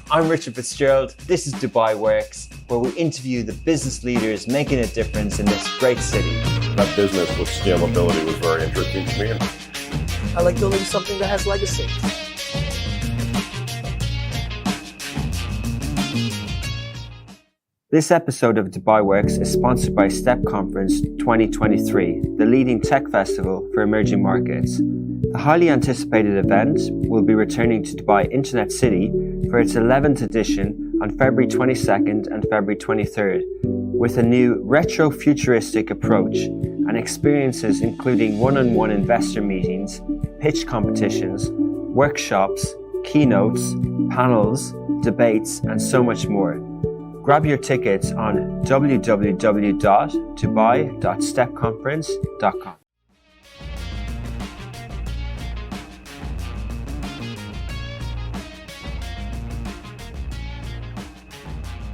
I'm Richard Fitzgerald. This is Dubai Works, where we interview the business leaders making a difference in this great city. That business with scalability was very interesting to me. I like building something that has legacy. This episode of Dubai Works is sponsored by STEP Conference 2023, the leading tech festival for emerging markets. The highly anticipated event will be returning to Dubai Internet City for its 11th edition on February 22nd and February 23rd, with a new retro-futuristic approach and experiences including one-on-one investor meetings, pitch competitions, workshops, keynotes, panels, debates, and so much more. Grab your tickets on www.dubai.stepconference.com.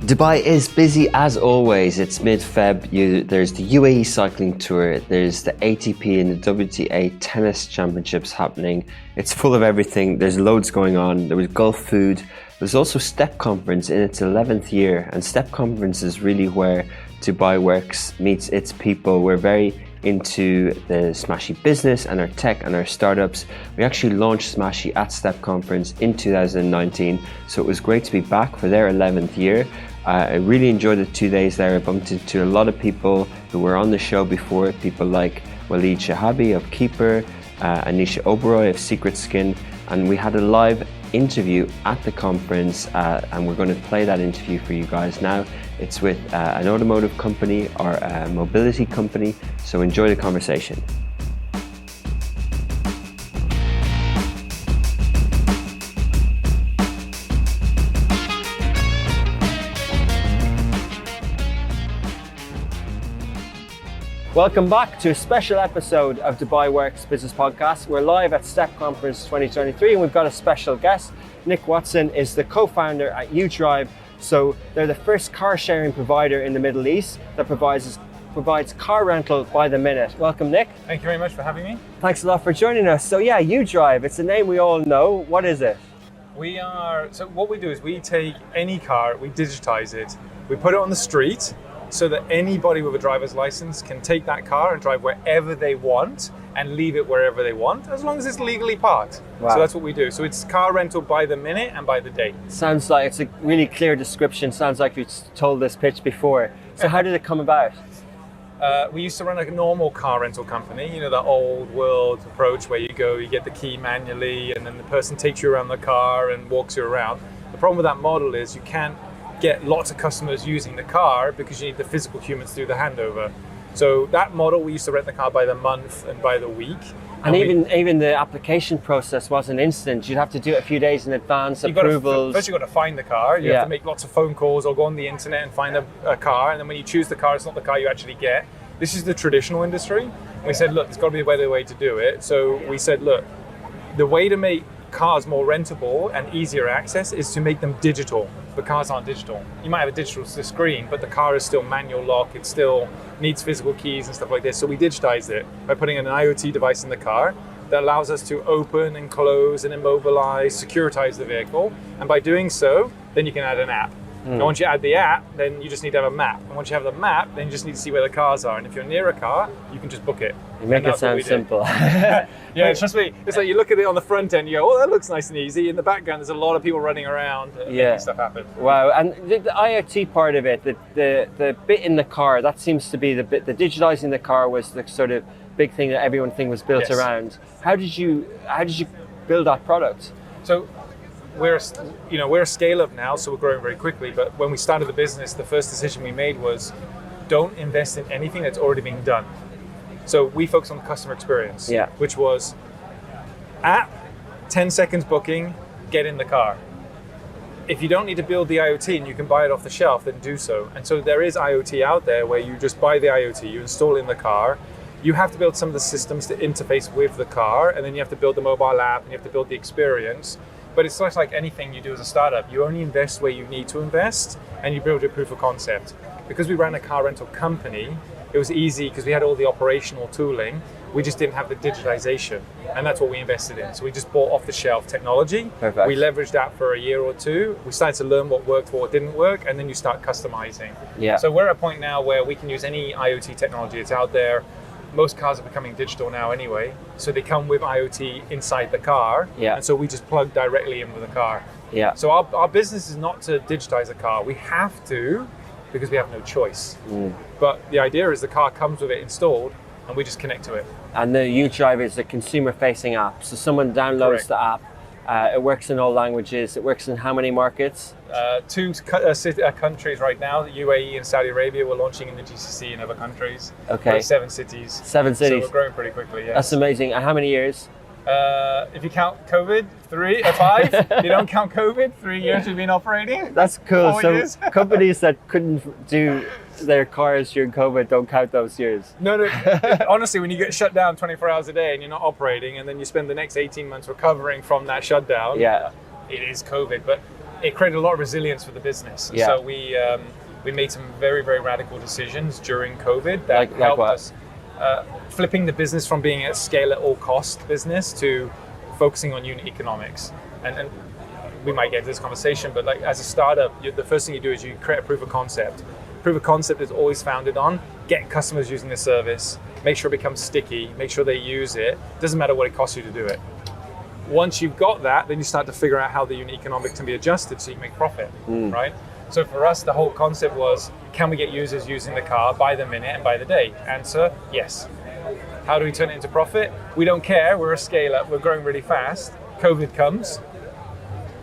Dubai is busy as always. It's mid-Feb. There's the UAE cycling tour. There's the ATP and the WTA tennis championships happening. It's full of everything. There's loads going on. There was Gulf food. There's also STEP Conference in its 11th year, and STEP Conference is really where Dubai Works meets its people. We're very into the Smashy business and our tech and our startups. We actually launched Smashy at STEP Conference in 2019, so it was great to be back for their 11th year. I really enjoyed the 2 days there. I bumped into a lot of people who were on the show before, people like Waleed Shahabi of Keeper, Anisha Oberoi of Secret Skin, and we had a live interview at the conference, and we're going to play that interview for you guys now. It's with an automotive company or a mobility company, so enjoy the conversation. Welcome back to a special episode of Dubai Works Business Podcast. We're live at STEP Conference 2023 and we've got a special guest. Nic Watson is the co-founder at Udrive. So they're the first car sharing provider in the Middle East that provides car rental by the minute. Welcome, Nic. Thank you very much for having me. Thanks a lot for joining us. So yeah, Udrive, it's a name we all know. What is it? So what we do is we take any car, we digitize it, we put it on the street, so that anybody with a driver's license can take that car and drive wherever they want and leave it wherever they want, as long as it's legally parked. Wow. So that's what we do. So it's car rental by the minute and by the day. Sounds like it's a really clear description. Sounds like you've told this pitch before. So how did it come about? We used to run a normal car rental company, that old world approach where you go, you get the key manually, and then the person takes you around the car and walks you around. The problem with that model is you can't get lots of customers using the car because you need the physical humans to do the handover. So that model, we used to rent the car by the month and by the week. And even the application process wasn't instant. You'd have to do it a few days in advance, approvals. First you've got to find the car. You have to make lots of phone calls or go on the internet and find a car. And then when you choose the car, it's not the car you actually get. This is the traditional industry. And we said, look, there's got to be a better way to do it. So we said, look, the way to make cars more rentable and easier access is to make them digital. But cars aren't digital. You might have a digital screen, but the car is still manual lock. It still needs physical keys and stuff like this. So we digitized it by putting an IoT device in the car that allows us to open and close and immobilize, securitize the vehicle. And by doing so, then you can add an app. And once you add the app, then you just need to have a map. And once you have the map, then you just need to see where the cars are. And if you're near a car, you can just book it. You make it sound simple. Yeah, trust me. It's like you look at it on the front end, you go, oh, that looks nice and easy. In the background, there's a lot of people running around making stuff happen. Wow. And the IoT part of it, the bit in the car, that seems to be the bit, the digitizing the car was the sort of big thing that everyone was built around. How did you build that product? So we're a scale up now, so we're growing very quickly. But when we started the business, the first decision we made was don't invest in anything that's already been done. So we focus on the customer experience, which was app, 10 seconds booking, get in the car. If you don't need to build the IoT and you can buy it off the shelf, then do so. And so there is IoT out there where you just buy the IoT, you install it in the car. You have to build some of the systems to interface with the car, and then you have to build the mobile app and you have to build the experience. But it's not like anything you do as a startup. You only invest where you need to invest and you build your proof of concept. Because we ran a car rental company, it was easy because we had all the operational tooling. We just didn't have the digitization, and that's what we invested in. So we just bought off-the-shelf technology. Perfect. We leveraged that for a year or two. We started to learn what worked, what didn't work, and then you start customizing. Yeah. So we're at a point now where we can use any IoT technology that's out there. Most cars are becoming digital now anyway, so they come with IoT inside the car, and so we just plug directly in with the car. Yeah. So our business is not to digitize a car. We have to, because we have no choice. But the idea is the car comes with it installed, and we just connect to it. And the Udrive is a consumer-facing app. So someone downloads Correct. the app. It works in all languages. It works in how many markets? 2 countries right now, the UAE and Saudi Arabia. We're launching in the GCC and other countries. Okay. We're at 7 cities. 7 cities. So we're growing pretty quickly, yes. That's amazing. And how many years? If you count COVID, 5. If you don't count COVID, 3 years we've been operating. That's cool. 4 So years. companies that couldn't do their cars during COVID don't count those years. No. Honestly, when you get shut down 24 hours a day and you're not operating, and then you spend the next 18 months recovering from that shutdown, it is COVID. But it created a lot of resilience for the business. Yeah. So we made some very, very radical decisions during COVID that Like helped what? us. Flipping the business from being a scale at all cost business to focusing on unit economics. And we might get into this conversation, but like as a startup, the first thing you do is you create a proof of concept. Proof of concept is always founded on getting customers using the service, make sure it becomes sticky, make sure they use it. Doesn't matter what it costs you to do it. Once you've got that, then you start to figure out how the unit economics can be adjusted so you can make profit, right? So for us, the whole concept was, can we get users using the car by the minute and by the day? Answer, yes. How do we turn it into profit? We don't care, we're a scale up, we're growing really fast. COVID comes,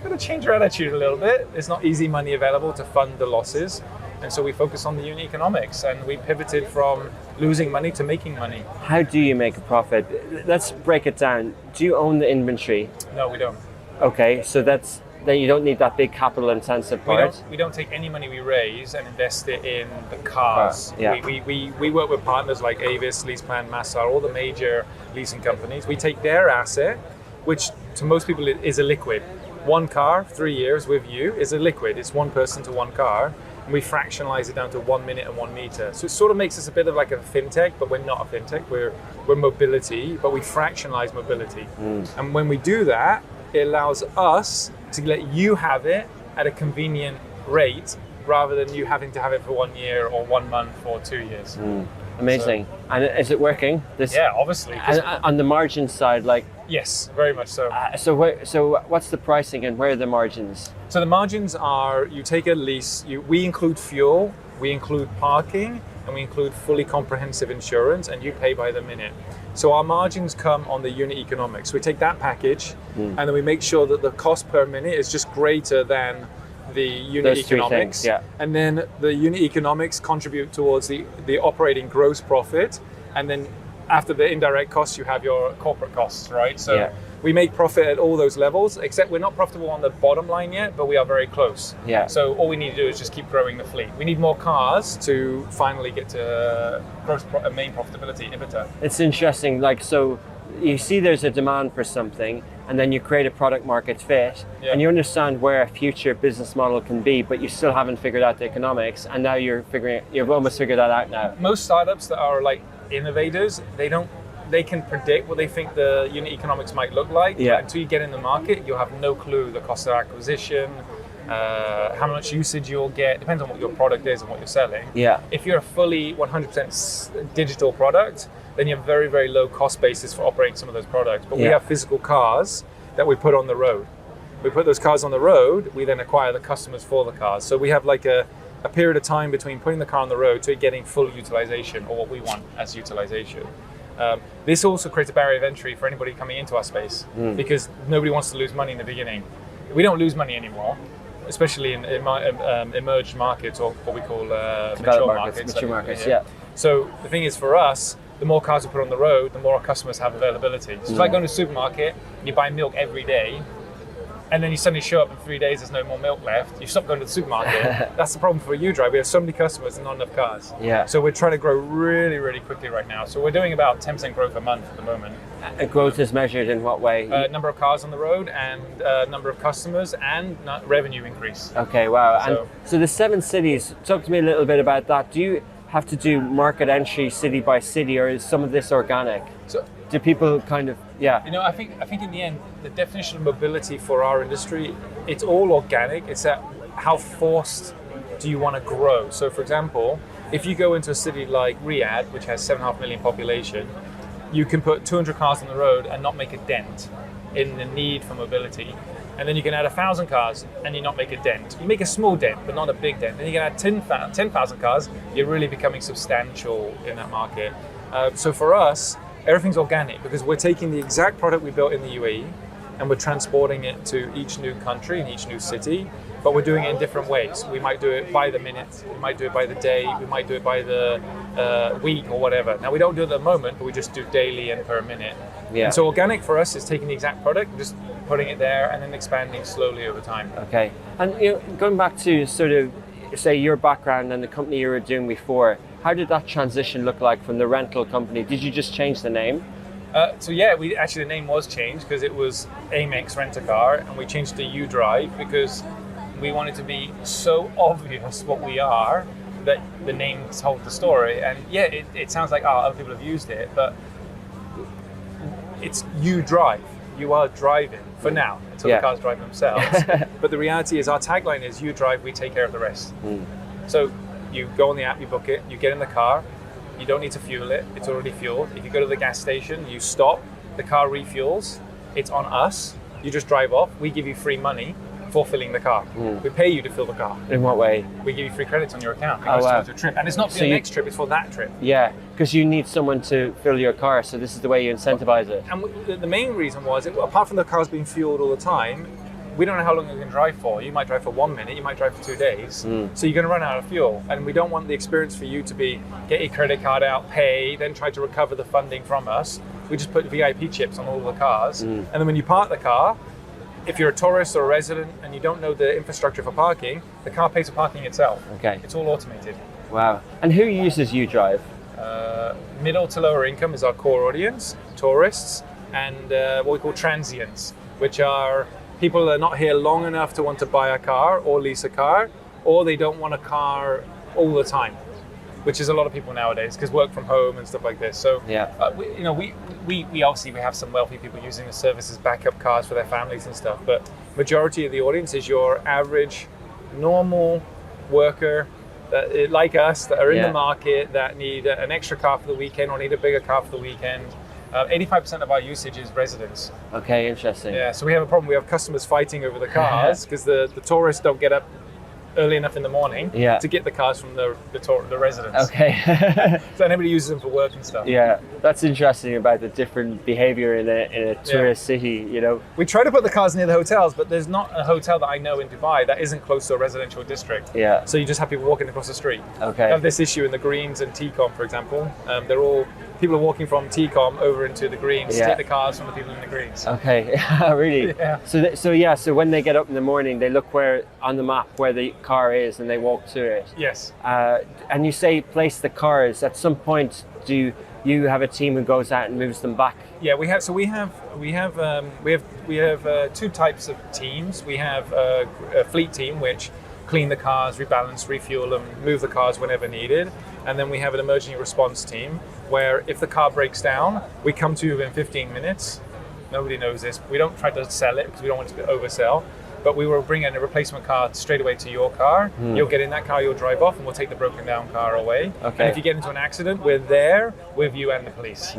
got to change our attitude a little bit. There's not easy money available to fund the losses. And so we focus on the unit economics, and we pivoted from losing money to making money. How do you make a profit? Let's break it down. Do you own the inventory? No, we don't. Okay, so then you don't need that big capital intensive part. We don't take any money we raise and invest it in the cars. Yeah. We work with partners like Avis, LeasePlan, Massar, all the major leasing companies. We take their asset, which to most people is a liquid. One car, 3 years with you, is a liquid. It's one person to one car. And we fractionalize it down to 1 minute and 1 meter. So it sort of makes us a bit of like a fintech, but we're not a fintech. We're mobility, but we fractionalize mobility. And when we do that, it allows us to let you have it at a convenient rate rather than you having to have it for 1 year or 1 month or 2 years. Amazing. And is it working? Yeah, obviously. And on the margin side, like, Yes, very much so. so what's the pricing and where are the margins? So the margins are, you take a lease, we include fuel, we include parking, and we include fully comprehensive insurance, and you pay by the minute. So our margins come on the unit economics. We take that package, and then we make sure that the cost per minute is just greater than the unit Those three economics. things, yeah. And then the unit economics contribute towards the operating gross profit, and then after the indirect costs, you have your corporate costs, right? So we make profit at all those levels, except we're not profitable on the bottom line yet, but we are very close. Yeah. So all we need to do is just keep growing the fleet. We need more cars to finally get to main profitability, EBITDA. It's interesting, like, so you see there's a demand for something, and then you create a product market fit, and you understand where a future business model can be, but you still haven't figured out the economics, and now you've almost figured that out now. Most startups that are like innovators, they can predict what they think the unit economics might look like. Yeah. But until you get in the market, you'll have no clue the cost of acquisition, how much usage you'll get. Depends on what your product is and what you're selling. Yeah. If you're a fully 100% digital product, then you have very, very low cost basis for operating some of those products. But we have physical cars that we put on the road. We put those cars on the road, we then acquire the customers for the cars. So we have like a period of time between putting the car on the road to it getting full utilization, or what we want as utilization. This also creates a barrier of entry for anybody coming into our space, because nobody wants to lose money in the beginning. We don't lose money anymore, especially in emerged markets, or what we call mature markets. Mature markets, yeah. So the thing is, for us, the more cars we put on the road, the more our customers have availability. So it's like going to a supermarket, you buy milk every day, and then you suddenly show up in 3 days, there's no more milk left. You stop going to the supermarket. That's the problem for Udrive. We have so many customers and not enough cars. Yeah. So we're trying to grow really, really quickly right now. So we're doing about 10% growth a month at the moment. Growth is measured in what way? Number of cars on the road, and number of customers, and revenue increase. Okay, wow. And so the 7 cities, talk to me a little bit about that. have to do market entry city by city, or is some of this organic? So, Do people kind of, yeah. you know, I think in the end, the definition of mobility for our industry, it's all organic. It's that how forced do you want to grow? So, for example, if you go into a city like Riyadh, which has 7.5 million population, you can put 200 cars on the road and not make a dent in the need for mobility. And then you can add 1,000 cars and you not make a dent. You make a small dent, but not a big dent. Then you can add 10,000 cars, you're really becoming substantial in that market. So for us, everything's organic because we're taking the exact product we built in the UAE and we're transporting it to each new country and each new city, but we're doing it in different ways. We might do it by the minute, we might do it by the day, we might do it by the week or whatever. Now we don't do it at the moment, but we just do daily and per minute. Yeah. And so organic for us is taking the exact product, just putting it there and then expanding slowly over time. Okay. And going back to sort of, say, your background and the company you were doing before, how did that transition look like from the rental company? Did you just change the name? So yeah, the name was changed because it was Amex Rent-A-Car, and we changed to Udrive because we wanted to be so obvious what we are that the name told the story. And yeah, it sounds like other people have used it, but it's you drive. You are driving for now until the cars drive themselves. But the reality is our tagline is you drive, we take care of the rest. So you go on the app, you book it, you get in the car, you don't need to fuel it, it's already fueled. If you go to the gas station, you stop, the car refuels, it's on us, you just drive off, we give you free money for filling the car. We pay you to fill the car. In what way? We give you free credits on your account. It goes towards a trip. And it's not for the next trip, it's for that trip. Yeah, because you need someone to fill your car, so this is the way you incentivize it. And the main reason was, apart from the cars being fueled all the time, we don't know how long you're going to drive for. You might drive for 1 minute, you might drive for 2 days. So you're going to run out of fuel. And we don't want the experience for you to be, get your credit card out, pay, then try to recover the funding from us. We just put VIP chips on all the cars. And then when you park the car, if you're a tourist or a resident and you don't know the infrastructure for parking, the car pays for parking itself. Okay. It's all automated. Wow. And who uses Udrive? Middle to lower income is our core audience, tourists, and what we call transients, which are people that are not here long enough to want to buy a car or lease a car, or they don't want a car all the time, which is a lot of people nowadays because work from home and stuff like this. So we obviously we have some wealthy people using the service as backup cars for their families and stuff, but majority of the audience is your average normal worker that, like us, that are in the market, that need an extra car for the weekend or need a bigger car for the weekend. 85% of our usage is residents. Okay, interesting. Yeah, so we have a problem. We have customers fighting over the cars because the tourists don't get up early enough in the morning to get the cars from the residents. Okay. So anybody uses them for work and stuff. Yeah, that's interesting about the different behavior in a tourist city, you know. We try to put the cars near the hotels, but there's not a hotel that I know in Dubai that isn't close to a residential district. Yeah. So you just have people walking across the street. Okay. We have this issue in the Greens and T-Com, for example. People are walking from T-Com over into the Greens to take the cars from the people in the Greens. Okay, really? Yeah. So when they get up in the morning, they look on the map where the car is and they walk to it. Yes. And you say place the cars. At some point, do you have a team who goes out and moves them back? Yeah, we have two types of teams. We have a fleet team which clean the cars, rebalance, refuel them, move the cars whenever needed. And then we have an emergency response team where if the car breaks down, we come to you within 15 minutes. Nobody knows this. We don't try to sell it because we don't want it to oversell. But we will bring in a replacement car straight away to your car. You'll get in that car, you'll drive off, and we'll take the broken down car away. Okay. And if you get into an accident, we're there with you and the police.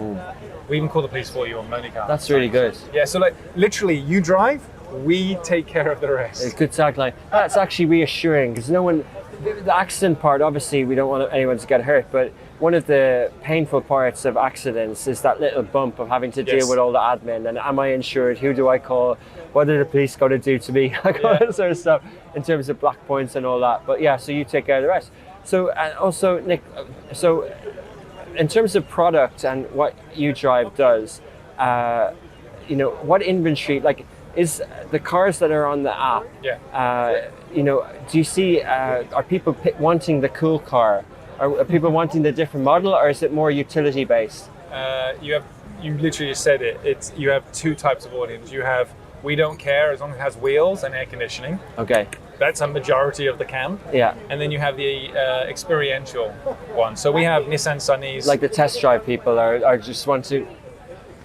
We even call the police for you on money car. That's really good. Yeah, so like literally you drive, we take care of the rest. A good tagline. That's actually reassuring because the accident part, obviously we don't want anyone to get hurt, but one of the painful parts of accidents is that little bump of having to deal with all the admin and am I insured, who do I call, what are the police going to do to me, all that sort of stuff in terms of black points and all that. But yeah, so you take care of the rest. So, and also Nick, so in terms of product and what Udrive does, what inventory, like is the cars that are on the app, do you see, are people wanting the cool car? Are people wanting the different model, or is it more utility based? You literally just said it. You have two types of audience. You have we don't care as long as it has wheels and air conditioning. Okay. That's a majority of the camp. Yeah. And then you have the experiential one. So we have Nissan Sunnies. Like the test drive people are just want to...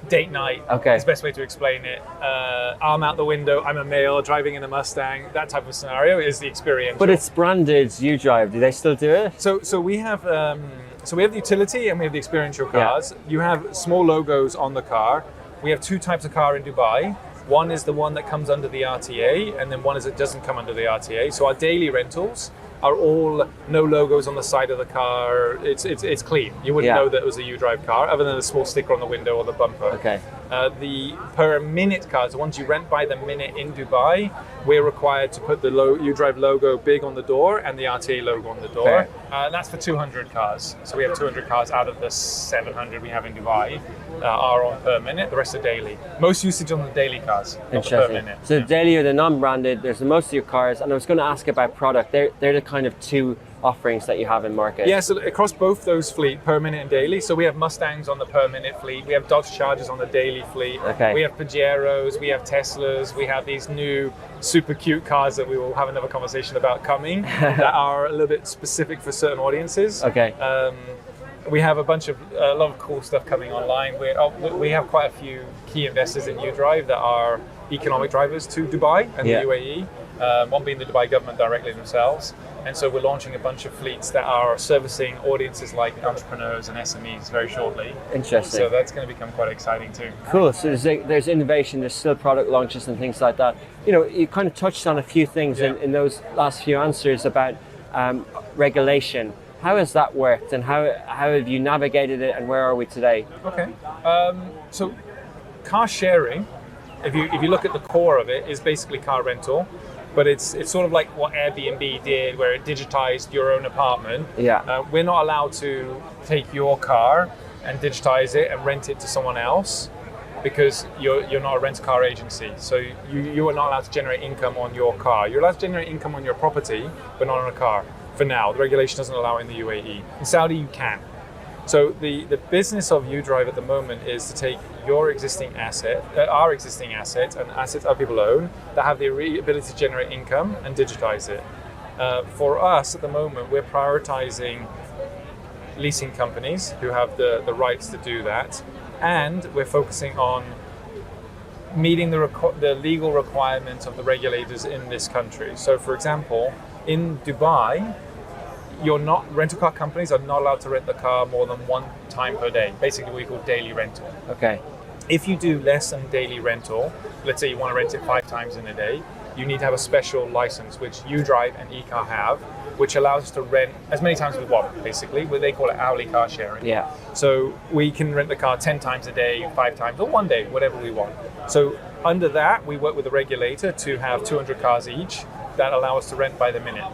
Date night. Okay. Is the best way to explain it. Arm out the window, I'm a male driving in a Mustang. That type of scenario is the experiential. But it's branded UDrive. Do they still do it? So we have the utility and we have the experiential cars. Yeah. You have small logos on the car. We have two types of car in Dubai. One is the one that comes under the RTA, and then one is that doesn't come under the RTA. So our daily rentals are all no logos on the side of the car. It's clean. You wouldn't know that it was a UDrive car, other than a small sticker on the window or the bumper. Okay. The per minute cars, the ones you rent by the minute in Dubai, we're required to put the UDrive logo big on the door and the RTA logo on the door. That's for 200 cars. So we have 200 cars out of the 700 we have in Dubai are on per minute. The rest are daily. Most usage on the daily cars, not the per minute. So the daily or the non-branded, there's most of your cars. And I was going to ask about product. They're the kind of two offerings that you have in market. Yeah, so across both those fleet, per minute and daily. So we have Mustangs on the per minute fleet. We have Dodge Chargers on the daily fleet. Okay. We have Pajeros. We have Teslas. We have these new super cute cars that we will have another conversation about coming that are a little bit specific for certain audiences. Okay. We have a lot of cool stuff coming online. We have quite a few key investors in UDrive that are economic drivers to Dubai and the UAE. One being the Dubai government directly themselves. And so we're launching a bunch of fleets that are servicing audiences like entrepreneurs and SMEs very shortly. Interesting. So that's going to become quite exciting too. Cool. So there's innovation, there's still product launches and things like that. You know, you kind of touched on a few things in those last few answers about regulation. How has that worked, and how have you navigated it, and where are we today? Okay. So car sharing, if you look at the core of it, is basically car rental. But it's sort of like what Airbnb did, where it digitized your own apartment. Yeah. We're not allowed to take your car and digitize it and rent it to someone else, because you're not a rent-a-car agency. So you are not allowed to generate income on your car. You're allowed to generate income on your property, but not on a car. For now, the regulation doesn't allow it in the UAE. In Saudi, you can. So the business of UDrive at the moment is to take your existing asset, our existing assets, and assets other people own that have the ability to generate income and digitize it. For us at the moment, we're prioritizing leasing companies who have the rights to do that, and we're focusing on meeting the legal requirements of the regulators in this country. So, for example, in Dubai, rental car companies are not allowed to rent the car more than one time per day, basically what we call daily rental. Okay. If you do less than daily rental, let's say you want to rent it 5 times in a day, you need to have a special license, which UDrive and eCar have, which allows us to rent as many times as we want, basically. They call it hourly car sharing. Yeah. So we can rent the car 10 times a day, 5 times, or one day, whatever we want. So under that, we work with the regulator to have 200 cars each that allow us to rent by the minute.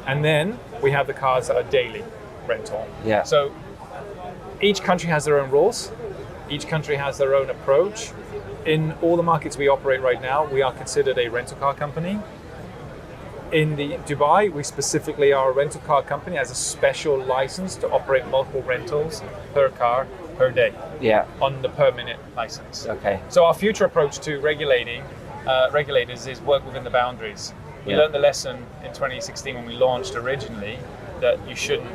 And then we have the cars that are daily rental. Yeah. So each country has their own rules. Each country has their own approach. In all the markets we operate right now, we are considered a rental car company. In the Dubai, we specifically are a rental car company, has a special license to operate multiple rentals per car per day. Yeah. On the per minute license. Okay. So our future approach to regulators is work within the boundaries. We learned the lesson in 2016 when we launched originally that you shouldn't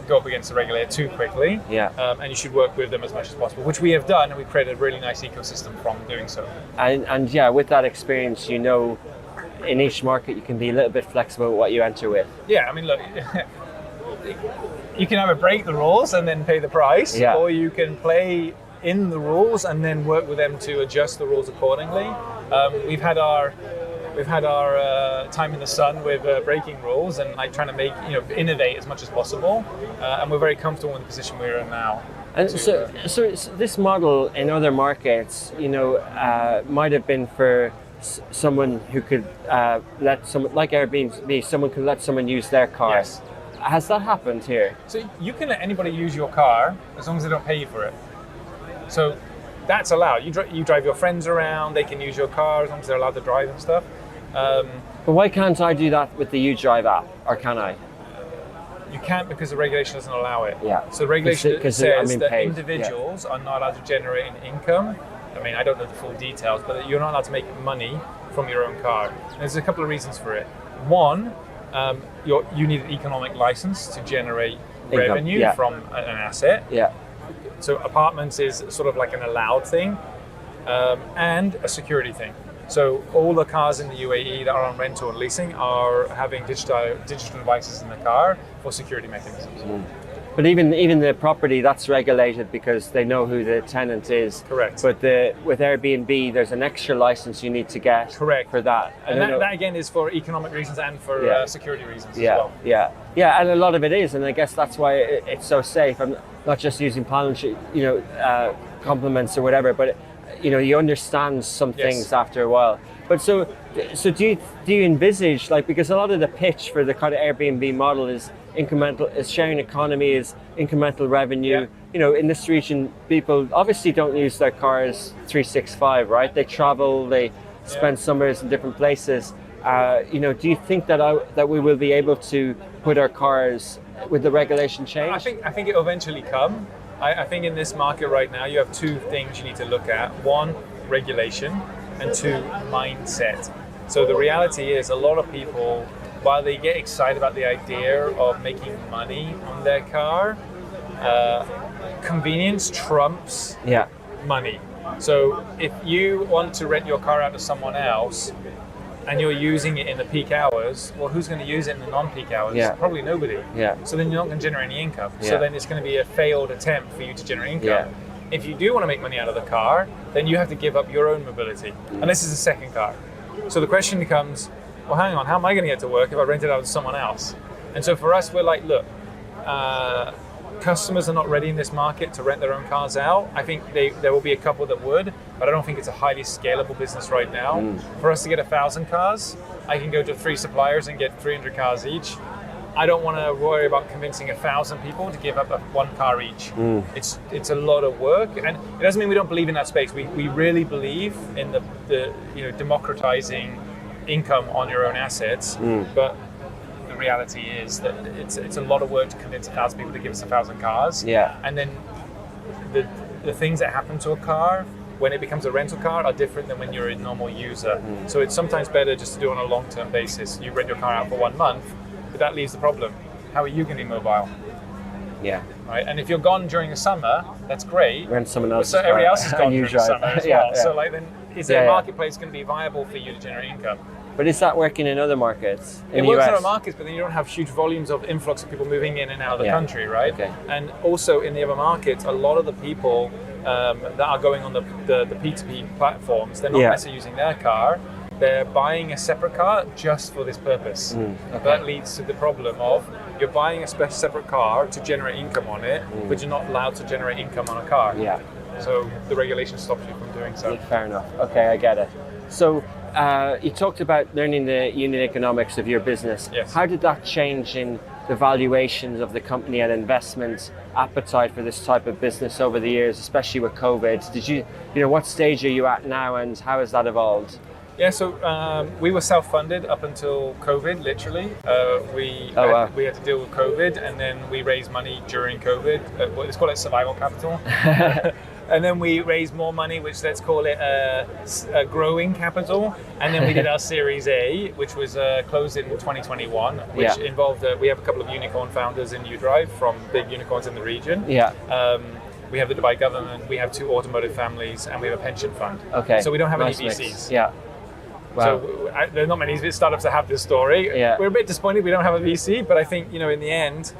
go up against the regulator too quickly, and you should work with them as much as possible, which we have done, and we've created a really nice ecosystem from doing so. And yeah, with that experience, you know, in each market you can be a little bit flexible with what you enter with. Yeah, I mean, look, you can either break the rules and then pay the price, or you can play in the rules and then work with them to adjust the rules accordingly. We've had our time in the sun with breaking rules and like trying to innovate as much as possible, and we're very comfortable in the position we're in now. And so this model in other markets, you know, might have been for someone who could let someone, like Airbnb, someone could let someone use their car. Yes. Has that happened here? So you can let anybody use your car as long as they don't pay you for it. So that's allowed. You drive your friends around, they can use your car as long as they're allowed to drive and stuff. But why can't I do that with the UDrive app, or can I? You can't, because the regulation doesn't allow it. Yeah. So the regulation says that paid. individuals are not allowed to generate an income. I mean, I don't know the full details, but you're not allowed to make money from your own car. And there's a couple of reasons for it. One, you need an economic license to generate revenue from an asset. Yeah. So apartments is sort of like an allowed thing, and a security thing. So all the cars in the UAE that are on rental and leasing are having digital devices in the car for security mechanisms. But even the property, that's regulated because they know who the tenant is. Correct. But with Airbnb, there's an extra license you need to get. Correct. For that. And that again is for economic reasons and for security reasons as well. Yeah, and a lot of it is, and I guess that's why it's so safe. I'm not just using compliments or whatever, but you understand some things after a while. But so do you envisage, like, because a lot of the pitch for the kind of Airbnb model is incremental, is sharing economy, is incremental revenue. In this region, people obviously don't use their cars 365, right? They travel, they spend summers in different places. Do you think that we will be able to put our cars with the regulation change? I think it will eventually come. I think in this market right now, you have two things you need to look at. One, regulation, and two, mindset. So the reality is a lot of people, while they get excited about the idea of making money on their car, convenience trumps money. So if you want to rent your car out to someone else and you're using it in the peak hours, well, who's going to use it in the non-peak hours? Probably nobody. So then you're not going to generate any income. So then it's going to be a failed attempt for you to generate income. If you do want to make money out of the car, then you have to give up your own mobility. And this is a second car. So the question becomes, well, hang on, how am I going to get to work if I rent it out to someone else? And so for us, we're like, look, customers are not ready in this market to rent their own cars out. I think there will be a couple that would, but I don't think it's a highly scalable business right now. For us to get 1,000 cars, I can go to 3 suppliers and get 300 cars each. I don't want to worry about convincing 1,000 people to give up 1 car each. It's a lot of work, and it doesn't mean we don't believe in that space. We really believe in the democratizing income on your own assets, but the reality is that it's a lot of work to convince 1,000 people to give us 1,000 cars. And then the things that happen to a car when it becomes a rental car are different than when you're a normal user. So it's sometimes better just to do it on a long-term basis. You rent your car out for 1 month, but that leaves the problem. How are you going to be mobile? Right. And if you're gone during the summer, that's great. Rent someone else's car. So everybody else is gone during the drive. summer as well. So like, then is the marketplace going to be viable for you to generate income? But is that working in other markets? It works in other markets, but then you don't have huge volumes of influx of people moving in and out of the country, right? And also in the other markets, a lot of the people that are going on the P2P platforms, they're not necessarily using their car. They're buying a separate car just for this purpose. That leads to the problem of you're buying a separate car to generate income on it, but you're not allowed to generate income on a car. So the regulation stops you from doing so. Fair enough. Okay, I get it. So you talked about learning the unit economics of your business. How did that change in the valuations of the company and investment appetite for this type of business over the years, especially with COVID? Did you what stage are you at now, and how has that evolved? So we were self-funded up until COVID, literally. We had to deal with COVID, and then we raised money during COVID. Let's call it survival capital. And then we raised more money, which let's call it a growing capital. And then we did our Series A, which was closed in 2021, which involved, we have a couple of unicorn founders in Udrive from big unicorns in the region. We have the Dubai government, we have 2 automotive families, and we have a pension fund. So we don't have any VCs. Wow. So there are not many startups that have this story. We're a bit disappointed we don't have a VC, but I think, in the end,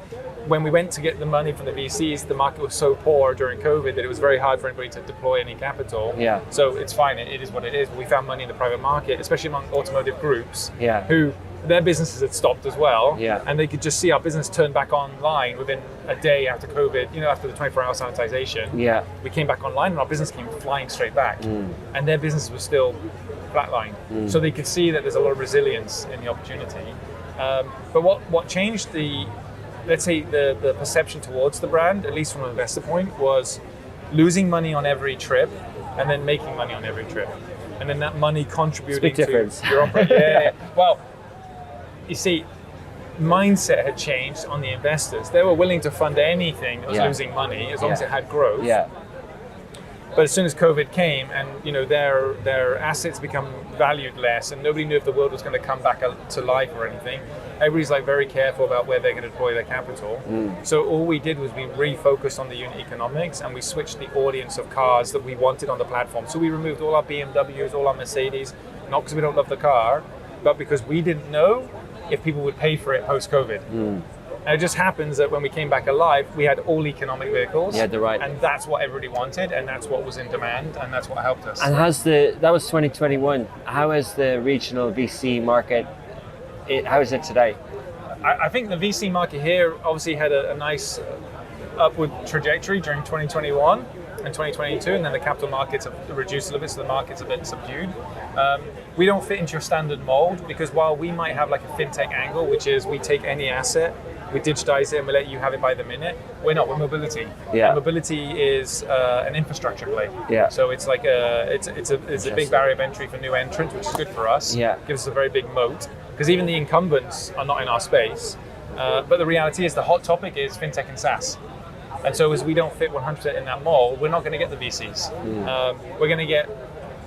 when we went to get the money from the VCs, the market was so poor during COVID that it was very hard for anybody to deploy any capital. So it's fine, it is what it is. But we found money in the private market, especially among automotive groups who their businesses had stopped as well. And they could just see our business turn back online within a day after COVID, after the 24-hour sanitization. We came back online and our business came flying straight back. And their business was still flatlined. So they could see that there's a lot of resilience in the opportunity. But what changed the perception towards the brand, at least from an investor point, was losing money on every trip and then making money on every trip. And then that money contributing to your operation. Well, you see, mindset had changed on the investors. They were willing to fund anything that was losing money as long as it had growth. But as soon as COVID came, and their assets become valued less, and nobody knew if the world was going to come back to life or anything, everybody's like very careful about where they're going to deploy their capital. So all we did was we refocused on the unit economics, and we switched the audience of cars that we wanted on the platform. So we removed all our BMWs, all our Mercedes, not because we don't love the car, but because we didn't know if people would pay for it post-COVID. And it just happens that when we came back alive, we had all economic vehicles. Yeah, right. And that's what everybody wanted, and that's what was in demand, and that's what helped us. And that was 2021. How is the regional VC market? How is it today? I think the VC market here obviously had a nice upward trajectory during 2021 and 2022, and then the capital markets have reduced a little bit, so the market's a bit subdued. We don't fit into your standard mold, because while we might have like a fintech angle, which is we take any asset, we digitize it and we let you have it by the minute, we're not, we're mobility. Yeah. And mobility is an infrastructure play. Yeah. So it's like it's a big barrier of entry for new entrants, which is good for us. Yeah. Gives us a very big moat, because even the incumbents are not in our space. But the reality is the hot topic is fintech and SaaS. And so as we don't fit 100% in that mold, we're not going to get the VCs. We're going to get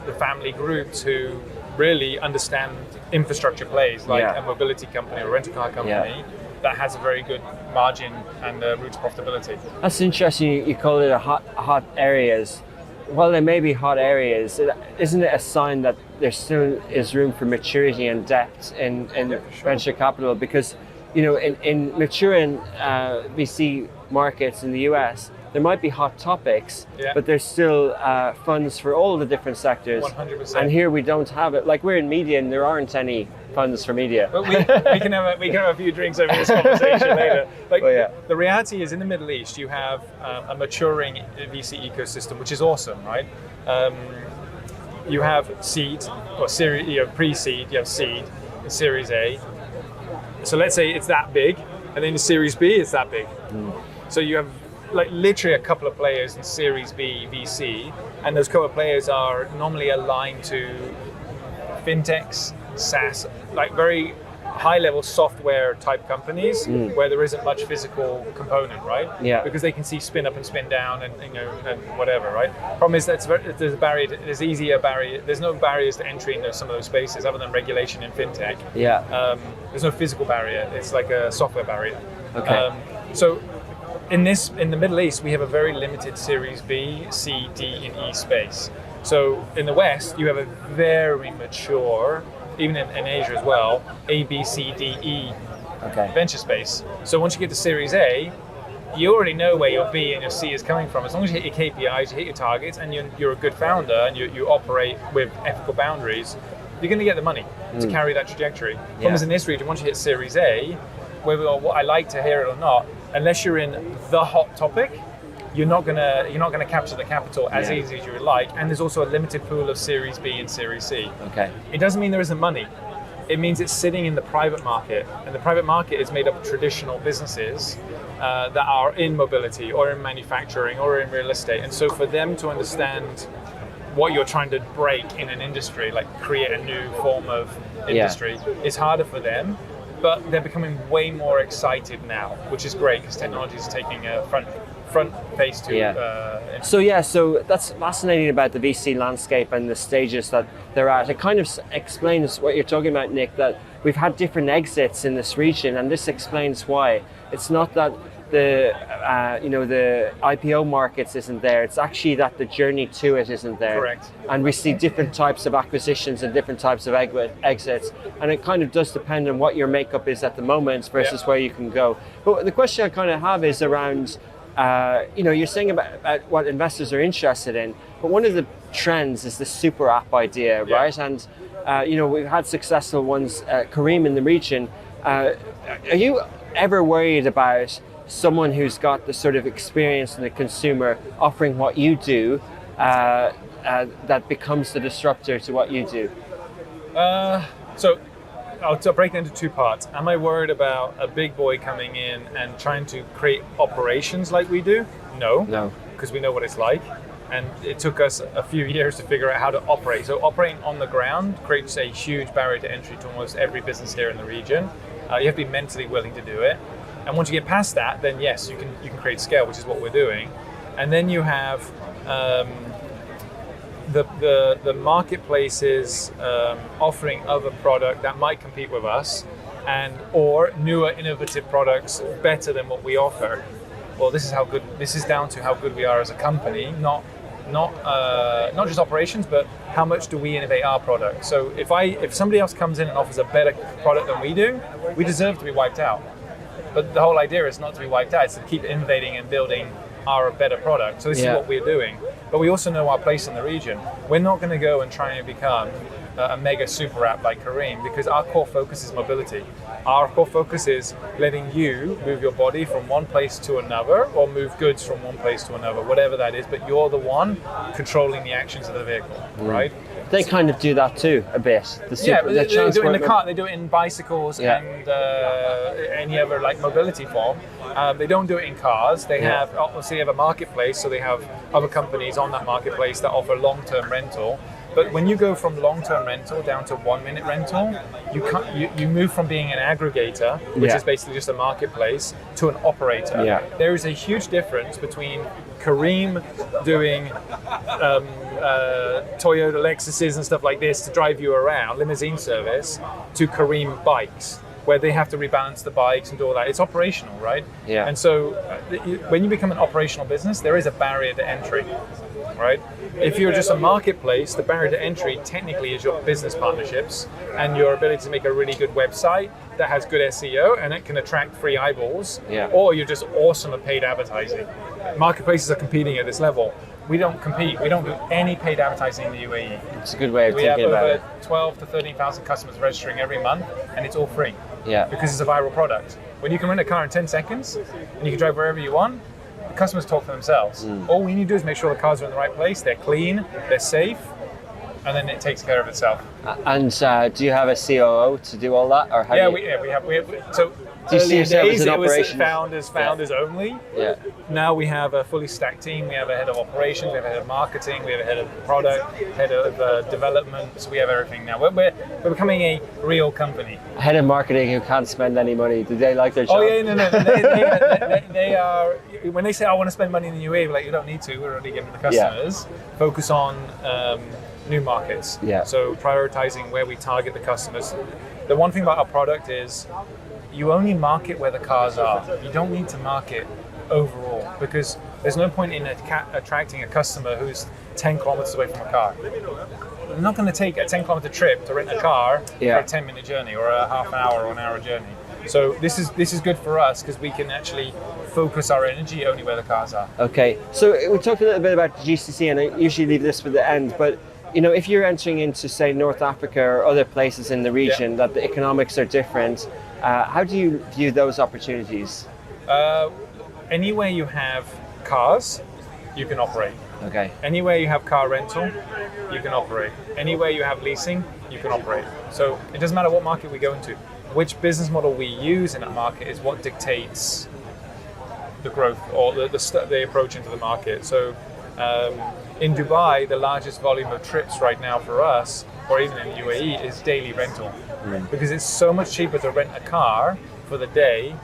the family groups who really understand infrastructure plays, like a mobility company or rental car company that has a very good margin and route to profitability. That's interesting. You call it a hot areas. While there may be hot areas, isn't it a sign that there still is room for maturity and depth in venture capital? Because in maturing VC markets in the US, there might be hot topics, but there's still funds for all the different sectors. 100%. And here we don't have it. Like, we're in media and there aren't any funds for media. But we can have a few drinks over this conversation later. Like, the reality is, in the Middle East, you have a maturing VC ecosystem, which is awesome, right? You have seed or series, pre-seed, you have seed, and Series A. So let's say it's that big, and then the Series B, it's that big. So you have like literally a couple of players in Series B VC, and those couple of players are normally aligned to fintechs, SaaS, like very high-level software type companies where there isn't much physical component, right? Yeah. Because they can see spin up and spin down and and whatever, right? Problem is that there's a barrier. There's no barriers to entry into some of those spaces other than regulation in fintech. Yeah. There's no physical barrier. It's like a software barrier. Okay. So in the Middle East, we have a very limited Series B, C, D, and E space. So in the West, you have a very mature, even in Asia as well, A, B, C, D, E venture space. So once you get to Series A, you already know where your B and your C is coming from. As long as you hit your KPIs, you hit your targets, and you're a good founder, and you operate with ethical boundaries, you're going to get the money to carry that trajectory. Problem is, in this region, once you hit Series A, whether I like to hear it or not, unless you're in the hot topic, you're not gonna capture the capital as easy as you would like. And there's also a limited pool of Series B and Series C. Okay. It doesn't mean there isn't money. It means it's sitting in the private market, and the private market is made up of traditional businesses that are in mobility or in manufacturing or in real estate. And so for them to understand what you're trying to break in an industry, like create a new form of industry, is harder for them. But they're becoming way more excited now, which is great because technology is taking a front face to. So that's fascinating about the VC landscape and the stages that they're at. It kind of explains what you're talking about, Nick, that we've had different exits in this region, and this explains why. It's not that the IPO markets isn't there. It's actually that the journey to it isn't there. Correct. And we see different types of acquisitions and different types of exits, and it kind of does depend on what your makeup is at the moment versus where you can go. But the question I kind of have is around, you're saying about what investors are interested in, but one of the trends is the super app idea, right? And we've had successful ones, Kareem in the region. Are you ever worried about someone who's got the sort of experience in the consumer offering what you do that becomes the disruptor to what you do? So I'll break it into two parts. Am I worried about a big boy coming in and trying to create operations like we do? No, because we know what it's like. And it took us a few years to figure out how to operate. So operating on the ground creates a huge barrier to entry to almost every business here in the region. You have to be mentally willing to do it. And once you get past that, then yes, you can create scale, which is what we're doing. And then you have the marketplace is offering other product that might compete with us, and or newer innovative products better than what we offer. Well, this is down to how good we are as a company, not just operations, but how much do we innovate our product. So if somebody else comes in and offers a better product than we do, we deserve to be wiped out. But the whole idea is not to be wiped out, it's to keep innovating and building our better product. So this is what we're doing. But we also know our place in the region. We're not going to go and try and become a mega super app like Kareem, because our core focus is mobility. Our core focus is letting you move your body from one place to another, or move goods from one place to another, whatever that is, but you're the one controlling the actions of the vehicle, right? They kind of do that too, a bit. They do it in the car, they do it in bicycles and any other like mobility form. They don't do it in cars. They have, obviously, have a marketplace, so they have other companies on that marketplace that offer long-term rental. But when you go from long-term rental down to 1 minute rental, you move from being an aggregator, which is basically just a marketplace, to an operator. Yeah. There is a huge difference between Kareem doing Toyota Lexuses and stuff like this to drive you around, limousine service, to Kareem bikes, where they have to rebalance the bikes and do all that. It's operational, right? Yeah. And so when you become an operational business, there is a barrier to entry, right? If you're just a marketplace, the barrier to entry technically is your business partnerships and your ability to make a really good website that has good SEO and it can attract free eyeballs, or you're just awesome at paid advertising. Marketplaces are competing at this level. We don't compete. We don't do any paid advertising in the UAE. It's a good way of thinking about it. We have over 12 to 13,000 customers registering every month, and it's all free. Yeah. Because it's a viral product. When you can rent a car in 10 seconds and you can drive wherever you want, the customers talk for themselves. All we need to do is make sure the cars are in the right place, they're clean, they're safe, and then it takes care of itself. And do you have a COO to do all that, or how we have. So do you see yourself as an operation? It was founders only. Yeah. Now we have a fully stacked team. We have a head of operations, we have a head of marketing, we have a head of product, head of development. So we have everything now. We're becoming a real company. A head of marketing who can't spend any money. Do they like their job? Oh yeah, no. They are. When they say I want to spend money in the UAE, we're like, you don't need to. We're already giving the customers. Focus on new markets. Yeah. So prioritizing where we target the customers. The one thing about our product is you only market where the cars are. You don't need to market overall, because there's no point in attracting a customer who's 10 kilometers away from a car. They're not going to take a 10-kilometer trip to rent a car for a 10-minute journey or a half an hour or an hour journey. So this is good for us because we can actually focus our energy only where the cars are. Okay, so we talked a little bit about GCC, and I usually leave this for the end, but you know, if you're entering into, say, North Africa or other places in the region that the economics are different, how do you view those opportunities? Anywhere you have cars, you can operate. Okay. Anywhere you have car rental, you can operate. Anywhere you have leasing, you can operate. So it doesn't matter what market we go into. Which business model we use in that market is what dictates the growth or the approach into the market. So in Dubai, the largest volume of trips right now for us, or even in the UAE, is daily rental. Because it's so much cheaper to rent a car for the day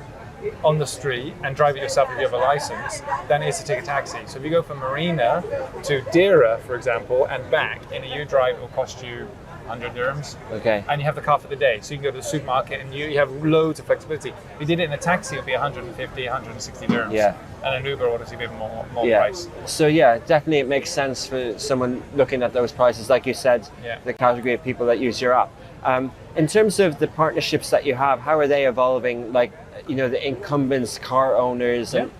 on the street and drive it yourself if you have a license than it is to take a taxi. So if you go from Marina to Deira, for example, and back in a Udrive, it will cost you 100 dirhams. Okay. And you have the car for the day. So you can go to the supermarket and you have loads of flexibility. If you did it in a taxi, it would be 150, 160 dirhams. Yeah. And an Uber would obviously be more price. So yeah, definitely it makes sense for someone looking at those prices, like you said, the category of people that use your app. In terms of the partnerships that you have, how are they evolving? Like, you know, the incumbents, car owners, and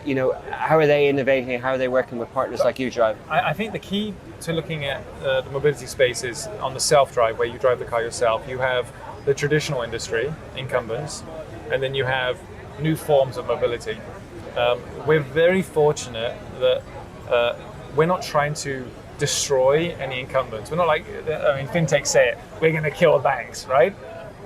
you know, how are they innovating? How are they working with partners like Udrive? I think the key to looking at the mobility space is on the self-drive, where you drive the car yourself. You have the traditional industry, incumbents, and then you have new forms of mobility. We're very fortunate that we're not trying to destroy any incumbents. We're not like, fintech say it, we're going to kill banks, right?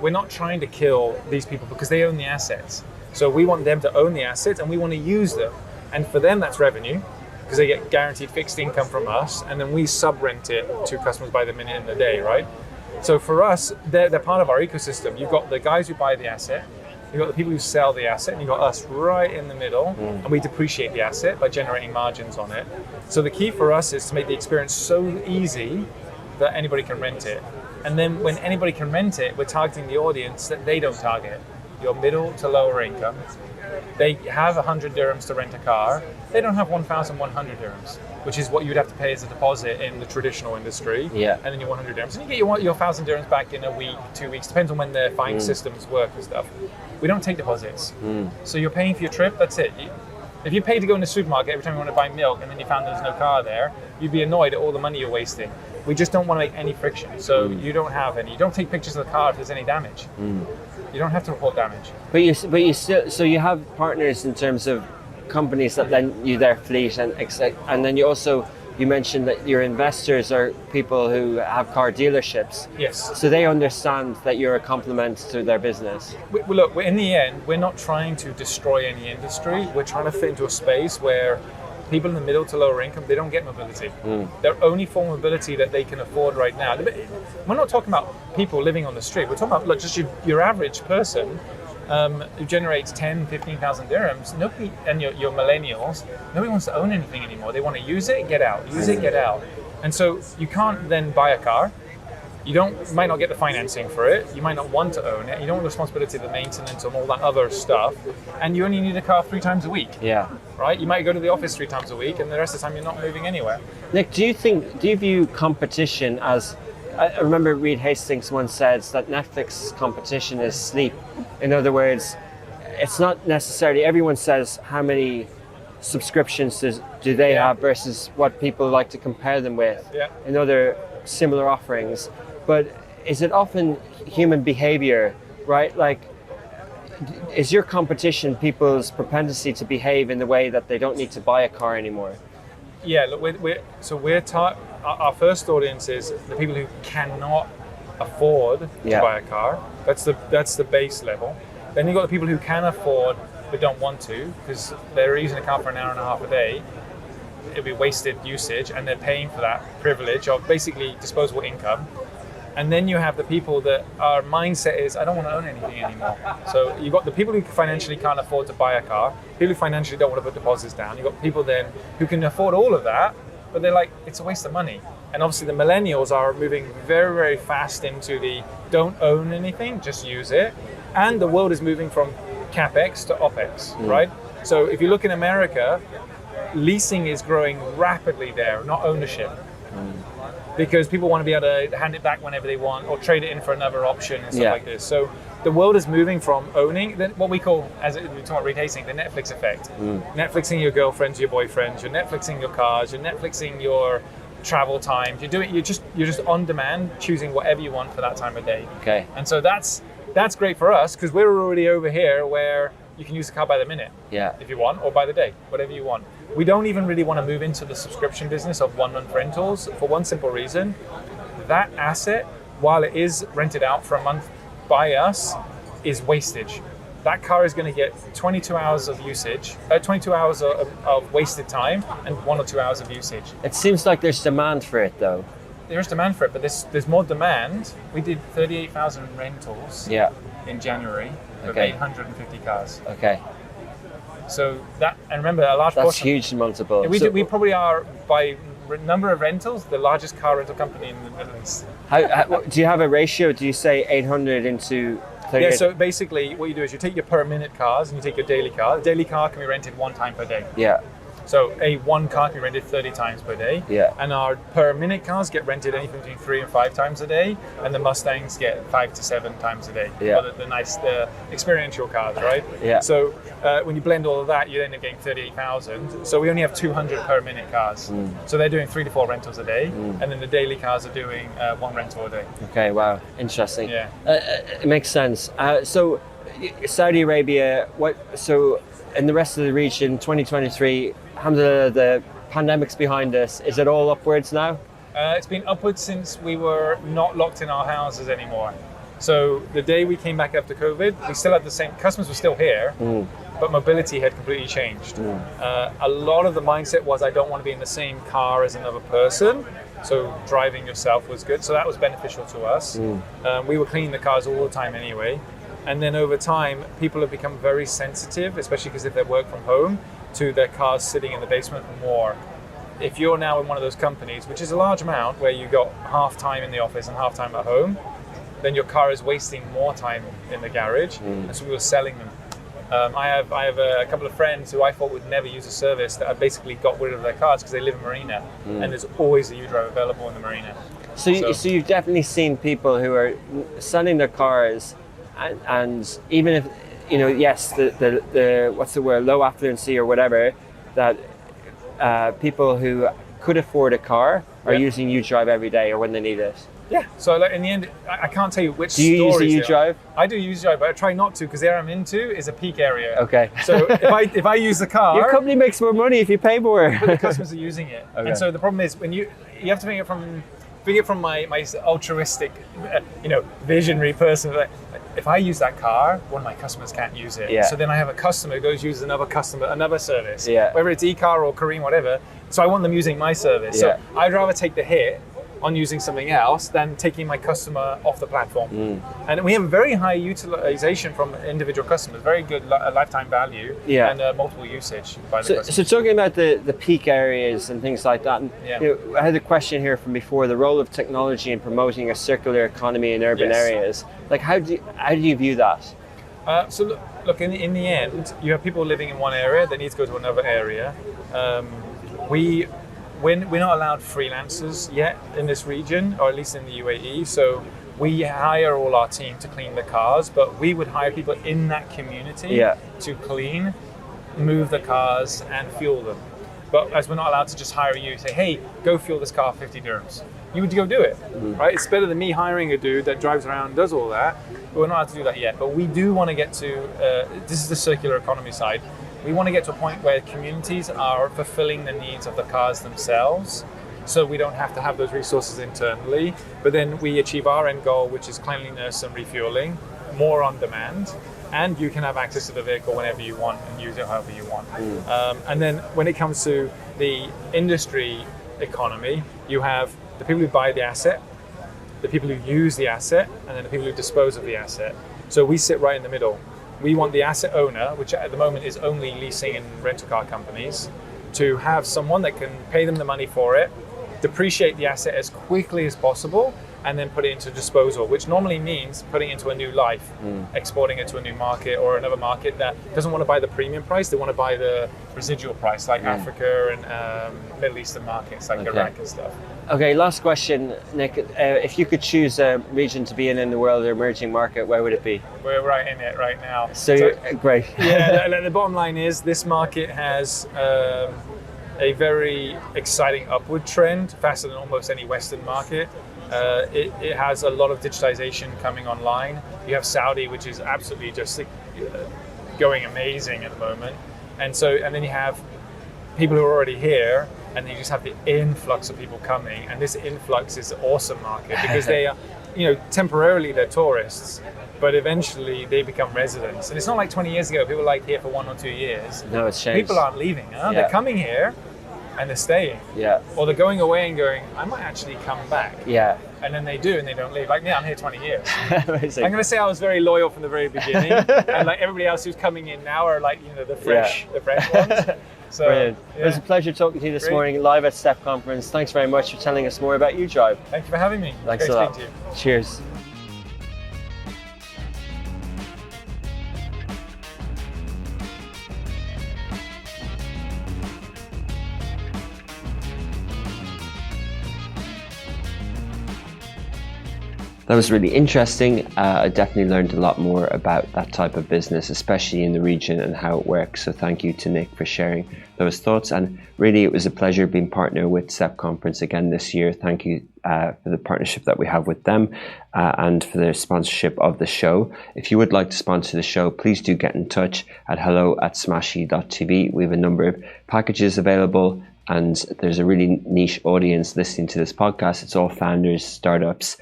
We're not trying to kill these people because they own the assets. So we want them to own the assets and we want to use them. And for them, that's revenue because they get guaranteed fixed income from us, and then we sub-rent it to customers by the minute and the day, right? So for us, they're part of our ecosystem. You've got the guys who buy the asset, You've got the people who sell the asset, and you've got us right in the middle, and we depreciate the asset by generating margins on it. So the key for us is to make the experience so easy that anybody can rent it. And then when anybody can rent it, we're targeting the audience that they don't target. Your middle to lower income. They have 100 dirhams to rent a car. They don't have 1,100 dirhams, which is what you'd have to pay as a deposit in the traditional industry. Yeah. And then your 100 dirhams. And you get your 1,000 dirhams back in a week, 2 weeks, depends on when the fine systems work and stuff. We don't take deposits. So you're paying for your trip, that's it. If you pay to go in the supermarket every time you want to buy milk and then you found there's no car there, you'd be annoyed at all the money you're wasting. We just don't want to make any friction. So you don't have any. You don't take pictures of the car if there's any damage. You don't have to report damage. But you still, so you have partners in terms of companies that lend you their fleet, and then you mentioned that your investors are people who have car dealerships. Yes. So they understand that you're a complement to their business. Look, in the end, we're not trying to destroy any industry. We're trying to fit into a space where people in the middle to lower income, they don't get mobility. Their only form of mobility that they can afford right now. We're not talking about people living on the street. We're talking about just your average person who generates 10, 15,000 dirhams. Nobody, and your millennials, nobody wants to own anything anymore. They want to use it, get out. Use it, get out. And so you can't then buy a car. You might not get the financing for it. You might not want to own it. You don't want the responsibility of the maintenance and all that other stuff. And you only need a car 3 times a week. Yeah. Right? You might go to the office 3 times a week, and the rest of the time you're not moving anywhere. Nick, do you view competition as, I remember Reed Hastings once said that Netflix competition is sleep. In other words, it's not necessarily, everyone says how many subscriptions do they have versus what people like to compare them with in other similar offerings. But is it often human behavior, right? Like, is your competition people's propensity to behave in the way that they don't need to buy a car anymore? Yeah, look, our first audience is the people who cannot afford to buy a car. That's the base level. Then you've got the people who can afford but don't want to because they're using a car for an hour and a half a day. It'll be wasted usage, and they're paying for that privilege of basically disposable income. And then you have the people that our mindset is, I don't want to own anything anymore. So you've got the people who financially can't afford to buy a car, people who financially don't want to put deposits down. You've got people then who can afford all of that, but they're like, it's a waste of money. And obviously the millennials are moving very, very fast into the don't own anything, just use it. And the world is moving from CapEx to OpEx, right? So if you look in America, leasing is growing rapidly there, not ownership. Because people want to be able to hand it back whenever they want or trade it in for another option and stuff like this. So the world is moving from owning what we call, as we talk about Reed Hastings, the Netflix effect. Netflixing your girlfriends, your boyfriends, you're Netflixing your cars, you're Netflixing your travel times. You're just on demand, choosing whatever you want for that time of day. Okay. And so that's great for us because we're already over here where you can use the car by the minute if you want, or by the day, whatever you want. We don't even really want to move into the subscription business of 1 month rentals for one simple reason. That asset, while it is rented out for a month by us, is wastage. That car is going to get 22 hours of usage, 22 hours of wasted time and 1 or 2 hours of usage. It seems like there's demand for it though. There is demand for it, but there's more demand. We did 38,000 rentals in January of 850 cars. Okay. So that, and remember, a large that's portion. huge multiple. We probably are, by number of rentals, the largest car rental company in the Middle East. How, do you have a ratio? Do you say 800 into 38? Yeah, so basically what you do is you take your per minute cars and you take your daily car. The daily car can be rented 1 time per day. Yeah. So one car can be rented 30 times per day. Yeah. And our per minute cars get rented anything between 3 and 5 times a day. And the Mustangs get 5 to 7 times a day. Yeah. The nice, the experiential cars, right? Yeah. So when you blend all of that, you end up getting 38,000. So we only have 200 per minute cars. So they're doing 3 to 4 rentals a day. And then the daily cars are doing 1 rental a day. Okay, wow, interesting. Yeah. It makes sense. So Saudi Arabia, so in the rest of the region, 2023, alhamdulillah, the pandemic's behind us. Is it all upwards now? It's been upwards since we were not locked in our houses anymore. So the day we came back after COVID, we still had the same, customers were still here, but mobility had completely changed. A lot of the mindset was, I don't want to be in the same car as another person. So driving yourself was good. So that was beneficial to us. We were cleaning the cars all the time anyway. And then over time, people have become very sensitive, especially because if they work from home, to their cars sitting in the basement more. If you're now in one of those companies, which is a large amount, where you got half time in the office and half time at home, then your car is wasting more time in the garage, and so we were selling them. I have a couple of friends who I thought would never use a service that have basically got rid of their cars because they live in Marina, and there's always a Udrive available in the Marina. So you've definitely seen people who are selling their cars, and even if, yes, the what's the word, low affluency or whatever, that people who could afford a car are using Udrive every day or when they need it. Yeah. So like, in the end, I can't tell you which. Do you use the Udrive? I do use Udrive, but I try not to because the area I'm into is a peak area. Okay. So if I use the car, your company makes more money if you pay more. But the customers are using it, and so the problem is when you have to think it from my altruistic, visionary person. Like, if I use that car, one of my customers can't use it. Yeah. So then I have a customer who goes uses another service. Yeah. Whether it's e-car or Kareem, whatever. So I want them using my service. Yeah. So I'd rather take the hit on using something else than taking my customer off the platform. And we have very high utilization from individual customers, very good lifetime value, and multiple usage by the customers. So talking about the peak areas and things like that, and, I had a question here from before, the role of technology in promoting a circular economy in urban areas. Like how do you view that? So look, in the end, you have people living in one area that need to go to another area. We're not allowed freelancers yet in this region, or at least in the UAE. So we hire all our team to clean the cars, but we would hire people in that community to clean, move the cars, and fuel them. But as we're not allowed to just hire you, say, hey, go fuel this car 50 dirhams. You would go do it, right? It's better than me hiring a dude that drives around and does all that, but we're not allowed to do that yet. But we do want to get to, this is the circular economy side, we want to get to a point where communities are fulfilling the needs of the cars themselves, so we don't have to have those resources internally, but then we achieve our end goal, which is cleanliness and refueling, more on demand, and you can have access to the vehicle whenever you want and use it however you want. And then when it comes to the industry economy, you have the people who buy the asset, the people who use the asset, and then the people who dispose of the asset. So we sit right in the middle. We want the asset owner, which at the moment is only leasing and rental car companies, to have someone that can pay them the money for it, depreciate the asset as quickly as possible, and then put it into disposal, which normally means putting it into a new life, exporting it to a new market or another market that doesn't want to buy the premium price, they want to buy the residual price, like Africa and Middle Eastern markets like Iraq and stuff. Okay, last question, Nick. If you could choose a region to be in the world or emerging market, where would it be? We're right in it right now. So you're, great. Yeah, the bottom line is this market has a very exciting upward trend, faster than almost any Western market. It has a lot of digitization coming online. You have Saudi, which is absolutely just going amazing at the moment. And then you have people who are already here, and then you just have the influx of people coming. And this influx is an awesome market because they are, temporarily they're tourists, but eventually they become residents. And it's not like 20 years ago, people were like here for 1 or 2 years. No, it's changed. People aren't leaving, huh? They're coming here and they're staying. Yeah. Or they're going away and going, I might actually come back. Yeah. And then they do, and they don't leave. Like me, I'm here 20 years. Amazing. I'm going to say I was very loyal from the very beginning, and like everybody else who's coming in now are like, the fresh ones. So, brilliant. It was a pleasure talking to you this morning live at STEP Conference. Thanks very much for telling us more about Udrive. Thank you for having me. Thanks a lot. Cheers. That was really interesting. I definitely learned a lot more about that type of business, especially in the region and how it works. So thank you to Nick for sharing those thoughts. And really, it was a pleasure being partner with STEP Conference again this year. Thank you for the partnership that we have with them and for their sponsorship of the show. If you would like to sponsor the show, please do get in touch at hello@smashy.tv. We have a number of packages available, and there's a really niche audience listening to this podcast. It's all founders, startups,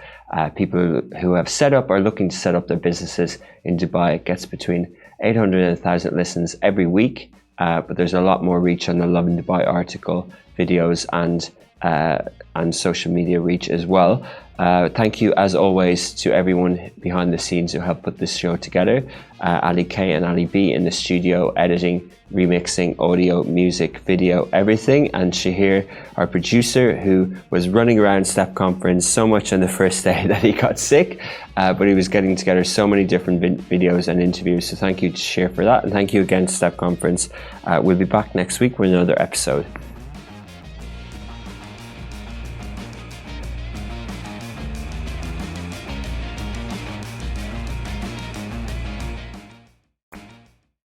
people who have set up or looking to set up their businesses in Dubai. It gets between 800 and 1,000 listens every week, but there's a lot more reach on the Love in Dubai article, videos, and and social media reach as well. Thank you, as always, to everyone behind the scenes who helped put this show together. Ali K and Ali B in the studio, editing, remixing, audio, music, video, everything. And Shahir, our producer, who was running around Step Conference so much on the first day that he got sick, but he was getting together so many different videos and interviews. So thank you to Shahir for that. And thank you again to Step Conference. We'll be back next week with another episode.